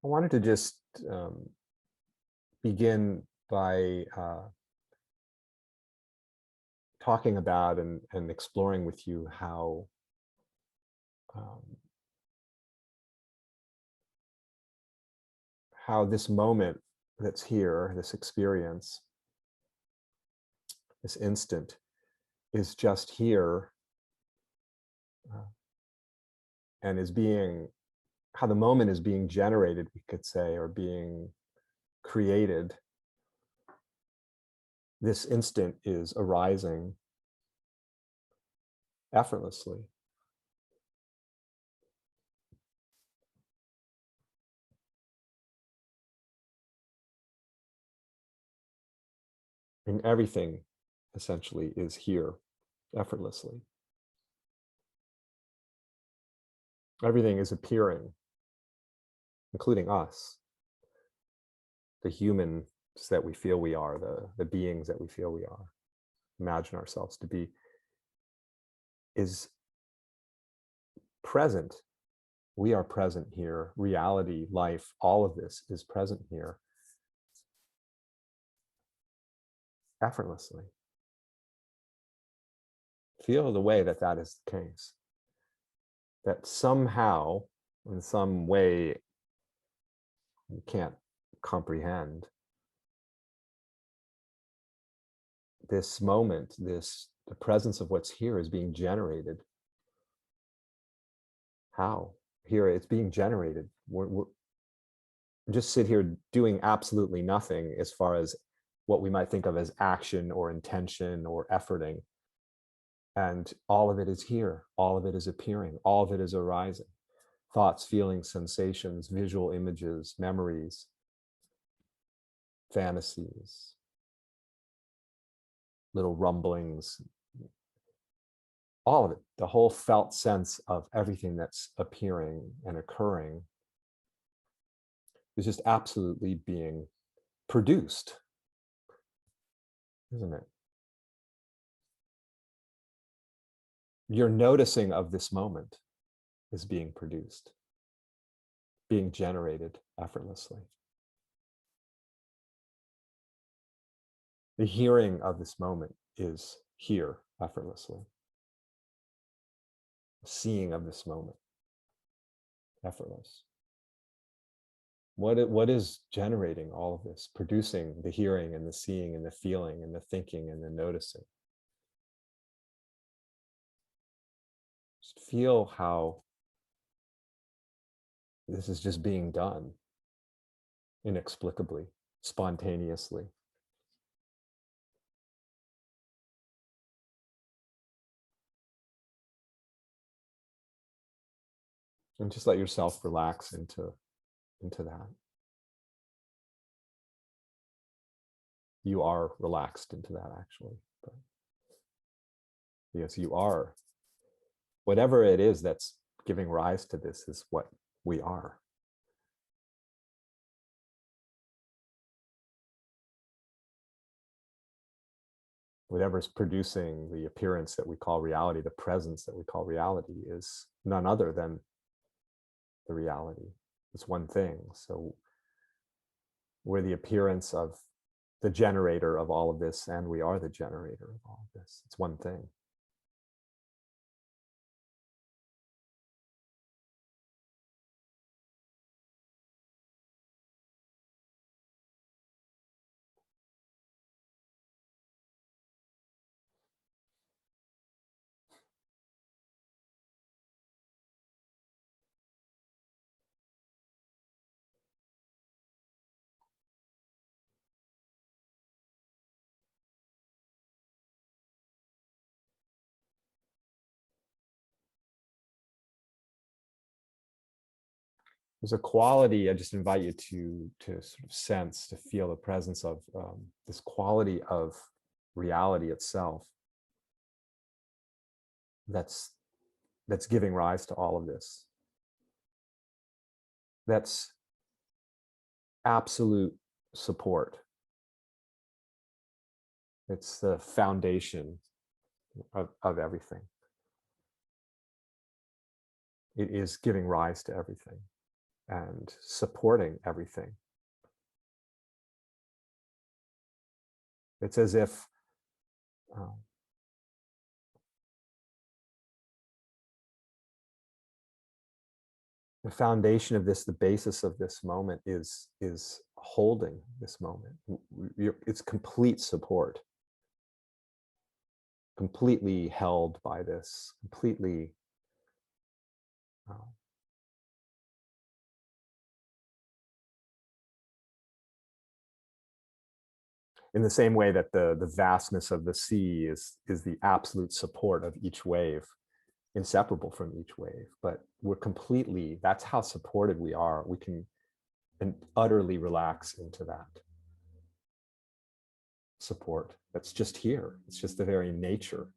I wanted to just begin by talking about and exploring with you um, how this moment that's here, this experience, this instant, is just here uh, and is being how the moment is being generated, we could say, or being created. This instant is arising effortlessly. And everything essentially is here effortlessly. Everything is appearing, including us, the humans that we feel we are, the beings that we feel we are, imagine ourselves to be, is present. We are present here. Reality, life, all of this is present here effortlessly. Feel the way that that is the case. That somehow, in some way, you can't comprehend, this moment, the presence of what's here is being generated. How? Here it's being generated. We're just sit here doing absolutely nothing as far as what we might think of as action or intention or efforting. And all of it is here. All of it is appearing. All of it is arising. Thoughts, feelings, sensations, visual images, memories, fantasies, little rumblings, all of it, the whole felt sense of everything that's appearing and occurring is just absolutely being produced, isn't it? Your noticing of this moment is being produced, being generated effortlessly. The hearing of this moment is here effortlessly. The seeing of this moment, effortless. What is generating all of this, producing the hearing and the seeing and the feeling and the thinking and the noticing? Just feel how this is just being done inexplicably, spontaneously. And just let yourself relax into that. You are relaxed into that, actually. But yes, you are. Whatever it is that's giving rise to this is what we are. Whatever's producing the appearance that we call reality, the presence that we call reality, is none other than the reality. It's one thing. So we're the appearance of the generator of all of this, and we are the generator of all of this. It's one thing. There's a quality I just invite you to sort of sense, to feel the presence of this quality of reality itself that's giving rise to all of this. That's absolute support. It's the foundation of everything. It is giving rise to everything. and supporting everything. It's as if uh, the foundation of this, the basis of this moment is holding this moment. It's complete support, completely held by this, completely uh, in the same way that the vastness of the sea is the absolute support of each wave, inseparable from each wave. But we're completely, that's how supported we are. We can utterly relax into that support that's just here. It's just the very nature.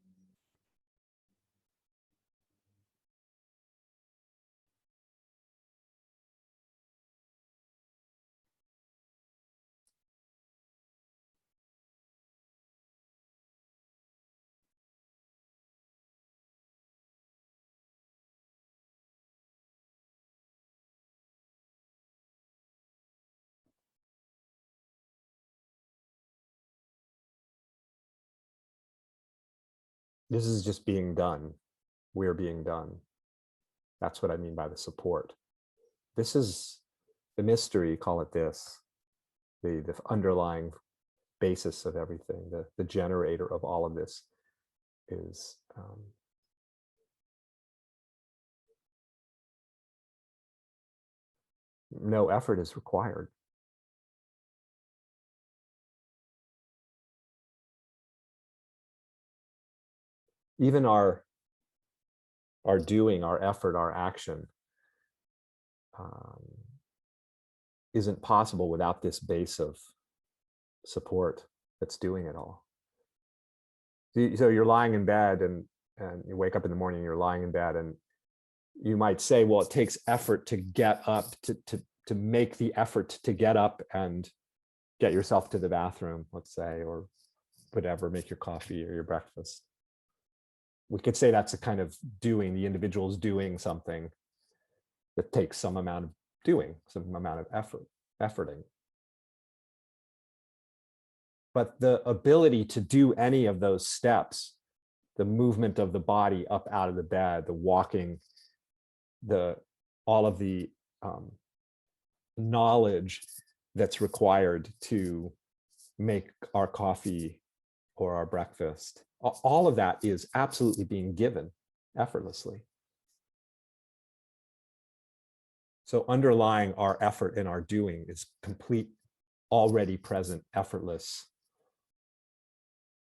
This is just being done. We're being done. That's what I mean by the support. This is the mystery, call it this, the underlying basis of everything, the generator of all of this is no effort is required. Even our doing, our effort, our action um, isn't possible without this base of support that's doing it all. So you're lying in bed and you wake up in the morning, you're lying in bed, and you might say, well, it takes effort to get up, to make the effort to get up and get yourself to the bathroom, let's say, or whatever, make your coffee or your breakfast. We could say that's a kind of doing, the individual's doing something that takes some amount of doing, some amount of efforting. But the ability to do any of those steps, the movement of the body up out of the bed, the walking, all of the knowledge that's required to make our coffee or our breakfast, all of that is absolutely being given effortlessly. So underlying our effort and our doing is complete, already present, effortless,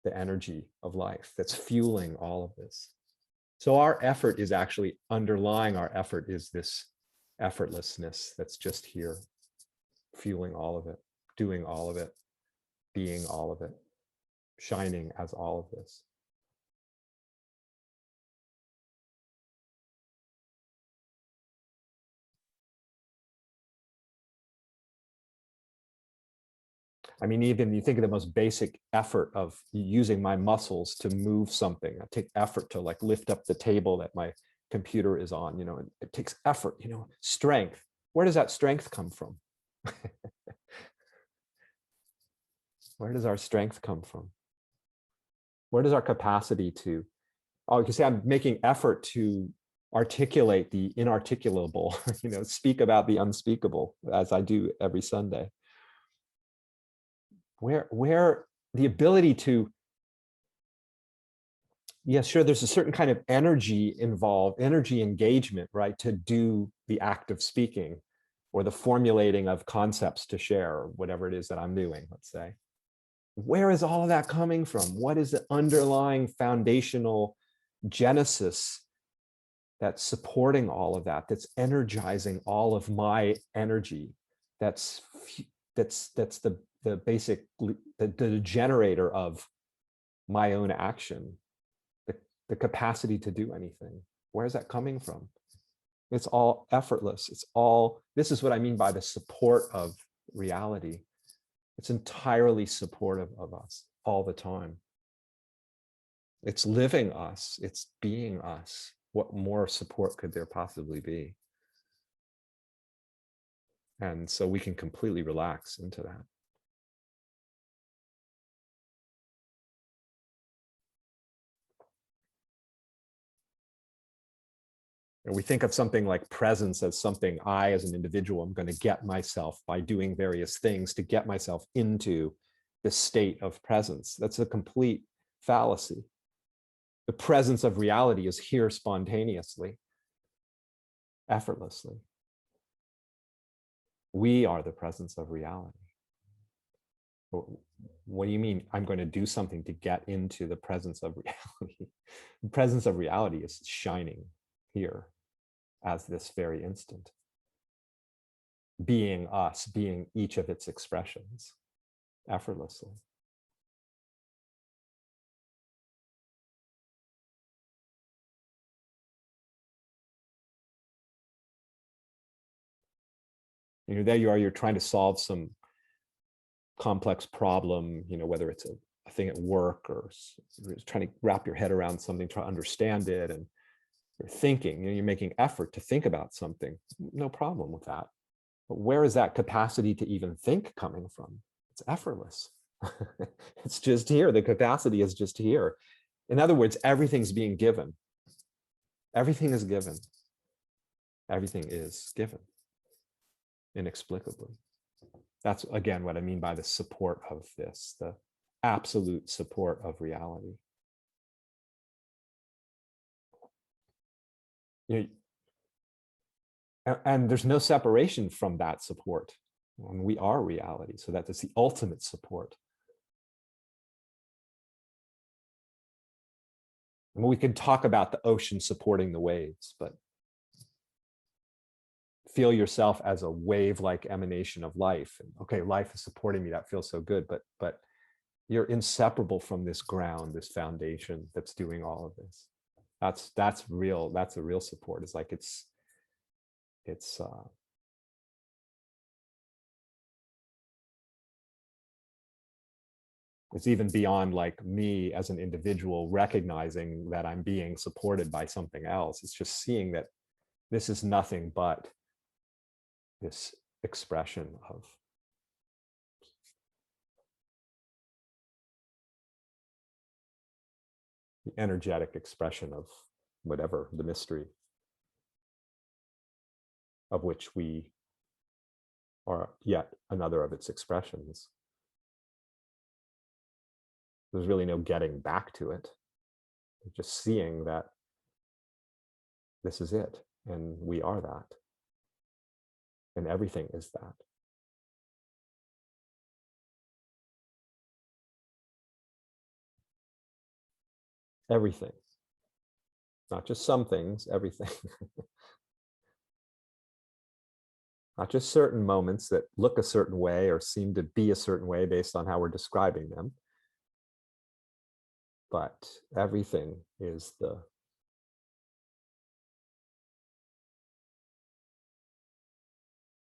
the energy of life that's fueling all of this. So our effort is actually underlying our effort is this effortlessness that's just here, fueling all of it, doing all of it, being all of it, shining as all of this. I mean, even you think of the most basic effort of using my muscles to move something. I take effort to like lift up the table that my computer is on, you know, it takes effort, you know, strength. Where does that strength come from? Where does our strength come from? Where does our capacity to, oh, you can say I'm making effort to articulate the inarticulable, you know, speak about the unspeakable as I do every Sunday. Where the ability to, yeah, sure, there's a certain kind of energy involved, energy engagement, right, to do the act of speaking or the formulating of concepts to share, or whatever it is that I'm doing, let's say. Where is all of that coming from? What is the underlying foundational genesis that's supporting all of that, that's energizing all of my energy, that's the basic, the generator of my own action, the capacity to do anything? Where is that coming from? It's all effortless. It's all, this is what I mean by the support of reality. It's entirely supportive of us all the time. It's living us. It's being us. What more support could there possibly be? And so we can completely relax into that. And we think of something like presence as something I, as an individual, am going to get myself by doing various things to get myself into this state of presence. That's a complete fallacy. The presence of reality is here spontaneously, effortlessly. We are the presence of reality. What do you mean I'm going to do something to get into the presence of reality? The presence of reality is shining here as this very instant, being us, being each of its expressions effortlessly. There you are, you're trying to solve some complex problem, whether it's a thing at work or trying to wrap your head around something, try to understand it, and you're thinking, you're making effort to think about something. No problem with that. But where is that capacity to even think coming from? It's effortless. It's just here. The capacity is just here. In other words, everything's being given. Everything is given. Everything is given inexplicably. That's, again, what I mean by the support of this, the absolute support of reality. And there's no separation from that support. And we are reality, so that is the ultimate support. And we can talk about the ocean supporting the waves, but feel yourself as a wave-like emanation of life. And okay, life is supporting me. That feels so good, but you're inseparable from this ground, this foundation that's doing all of this. That's real. That's a real support. It's like it's even beyond like me as an individual recognizing that I'm being supported by something else. It's just seeing that this is nothing but this expression of the energetic expression of whatever the mystery of which we are yet another of its expressions. There's really no getting back to it. Just seeing that this is it, and we are that, and everything is that. Everything, not just some things, everything. Not just certain moments that look a certain way or seem to be a certain way based on how we're describing them, but everything is the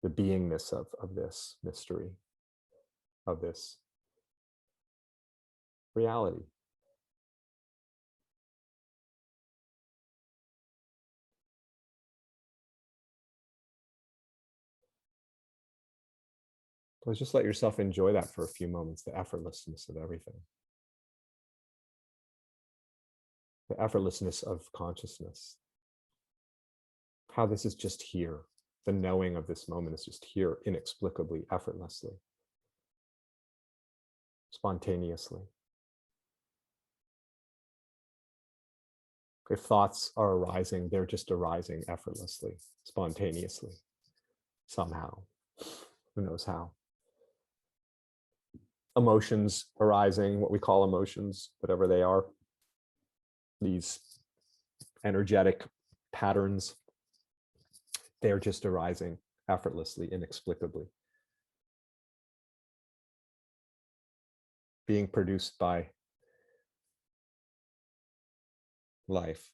beingness of this mystery, of this reality. So just let yourself enjoy that for a few moments, the effortlessness of everything. The effortlessness of consciousness. How this is just here. The knowing of this moment is just here inexplicably, effortlessly, spontaneously. If thoughts are arising, they're just arising effortlessly, spontaneously, somehow. Who knows how? Emotions arising, what we call emotions, whatever they are, these energetic patterns, they're just arising effortlessly, inexplicably, being produced by life.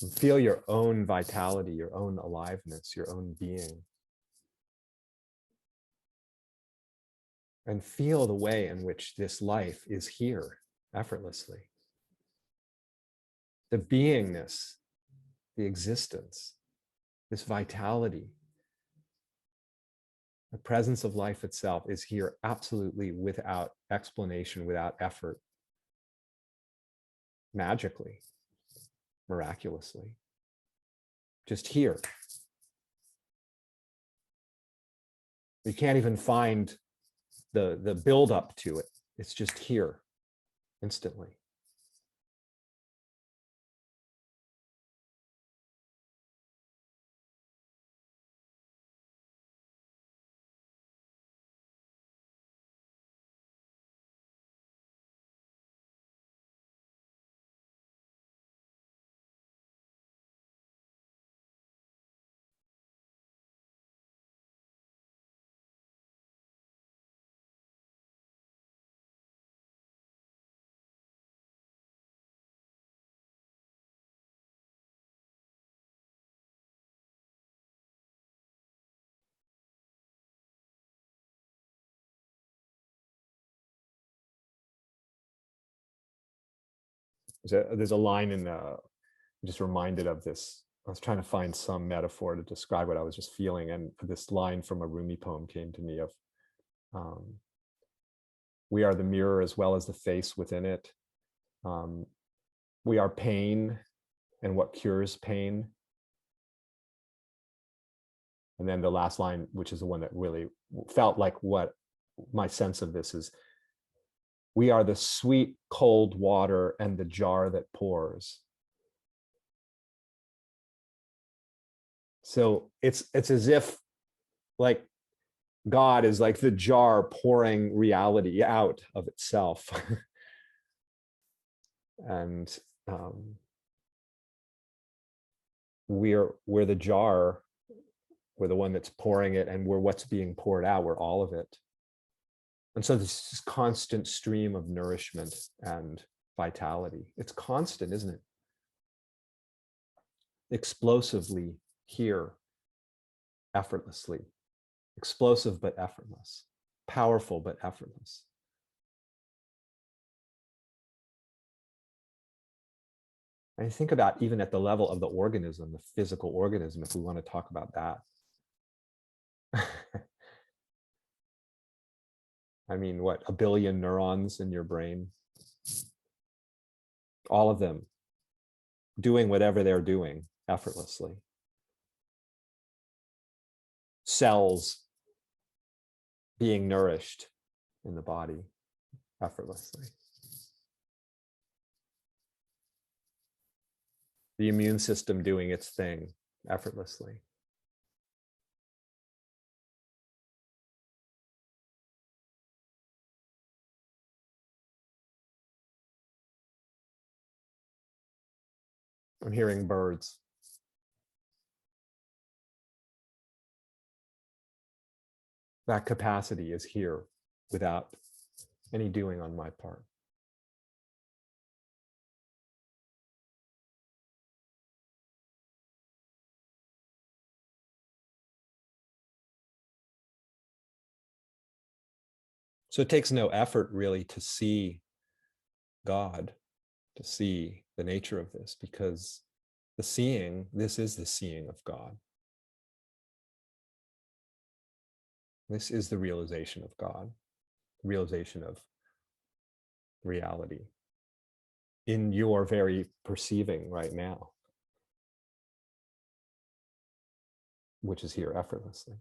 And feel your own vitality, your own aliveness, your own being. And feel the way in which this life is here effortlessly. The beingness, the existence, this vitality, the presence of life itself is here absolutely without explanation, without effort, magically, miraculously, just here. You can't even find the build up to it. It's just here instantly. There's a line in I'm just reminded of this. I was trying to find some metaphor to describe what I was just feeling, and this line from a Rumi poem came to me of, um, we are the mirror as well as the face within it. Um, we are pain and what cures pain. And then the last line, which is the one that really felt like what my sense of this is, we are the sweet cold water and the jar that pours. So it's as if like God is like the jar pouring reality out of itself. And we're the jar, we're the one that's pouring it, and we're what's being poured out, we're all of it. And so this constant stream of nourishment and vitality, it's constant, isn't it? Explosively here, effortlessly. Explosive but effortless, powerful but effortless. And I think about even at the level of the organism, the physical organism, if we want to talk about that. I mean, what, 1 billion neurons in your brain? All of them doing whatever they're doing effortlessly. Cells being nourished in the body effortlessly. The immune system doing its thing effortlessly. I'm hearing birds. That capacity is here without any doing on my part. So it takes no effort really to see God, to see the nature of this, because this is the seeing of God. This is the realization of God, realization of reality in your very perceiving right now, which is here effortlessly.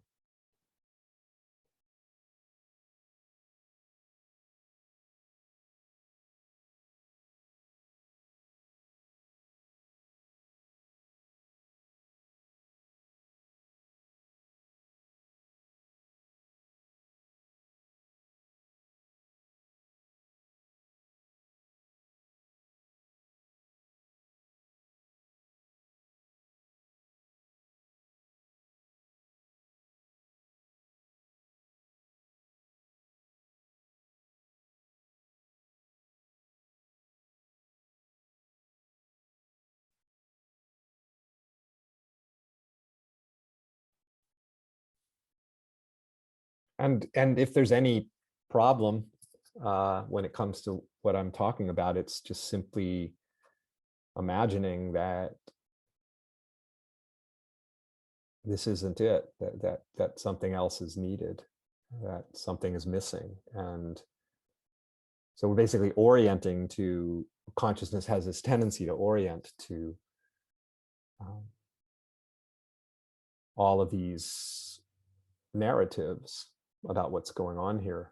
And if there's any problem when it comes to what I'm talking about, it's just simply imagining that this isn't it, that something else is needed, that something is missing. And so we're basically orienting to, consciousness has this tendency to orient to um, all of these narratives about what's going on here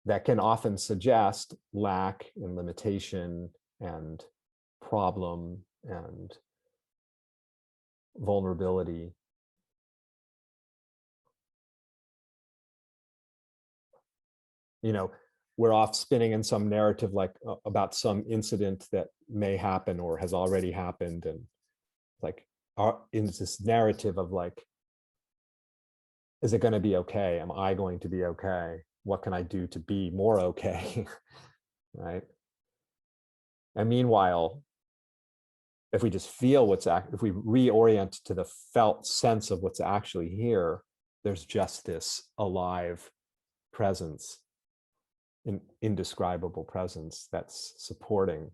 that can often suggest lack and limitation and problem and vulnerability. You know, we're off spinning in some narrative like about some incident that may happen or has already happened, and like in this narrative of like, is it going to be okay? Am I going to be okay? What can I do to be more okay? Right? And meanwhile, if we just feel if we reorient to the felt sense of what's actually here, there's just this alive presence, an indescribable presence that's supporting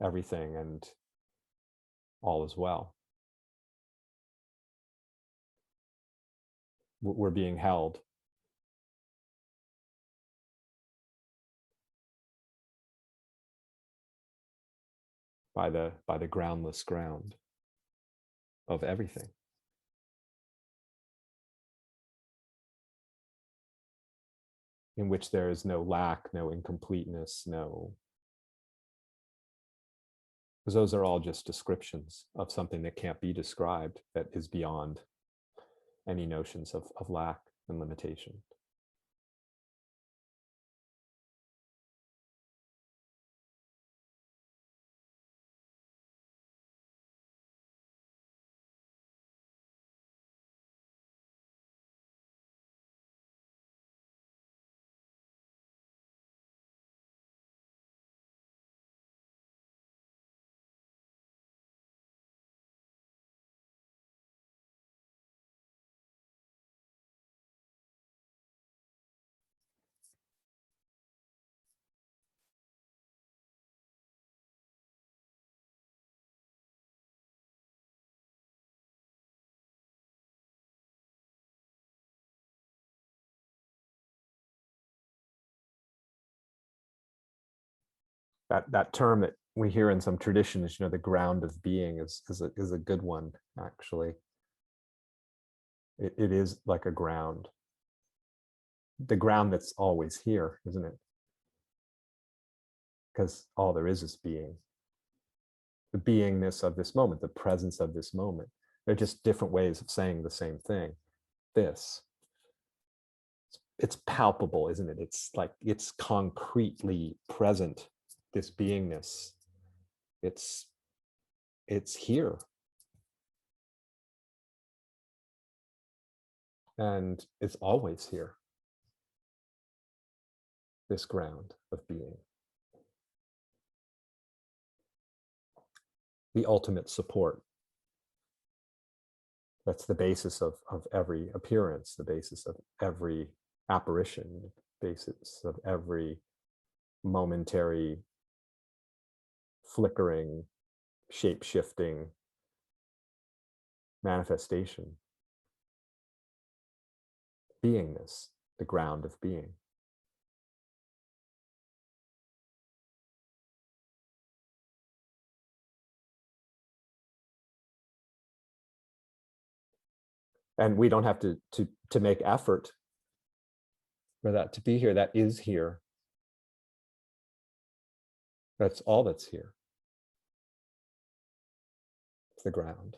everything, and all is well. We're being held. By the groundless ground of everything. In which there is no lack, no incompleteness, no, because those are all just descriptions of something that can't be described, that is beyond any notions of lack and limitation. That term that we hear in some traditions, the ground of being is a good one, actually. It is like a ground, the ground that's always here, isn't it? Because all there is being, the beingness of this moment, the presence of this moment. They're just different ways of saying the same thing. This, it's palpable, isn't it? It's like, it's concretely present, this beingness. It's here. And it's always here, this ground of being. The ultimate support. That's the basis of every appearance, the basis of every apparition, the basis of every momentary flickering, shape-shifting manifestation. Beingness, the ground of being. And we don't have to make effort for that to be here. That is here. That's all that's here. It's the ground.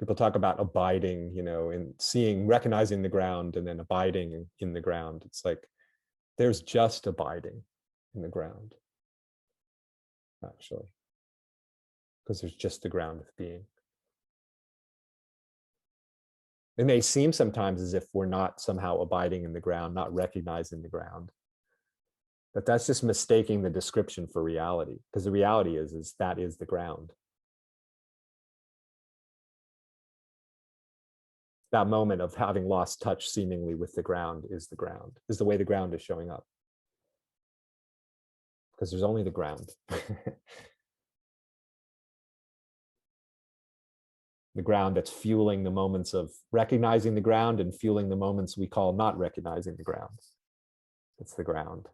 People talk about abiding, and seeing, recognizing the ground and then abiding in the ground. It's like, there's just abiding in the ground, actually, because there's just the ground of being. It may seem sometimes as if we're not somehow abiding in the ground, not recognizing the ground. But that's just mistaking the description for reality, because the reality is that is the ground. That moment of having lost touch seemingly with the ground, is the way the ground is showing up. Because there's only the ground. The ground that's fueling the moments of recognizing the ground and fueling the moments we call not recognizing the ground. It's the ground.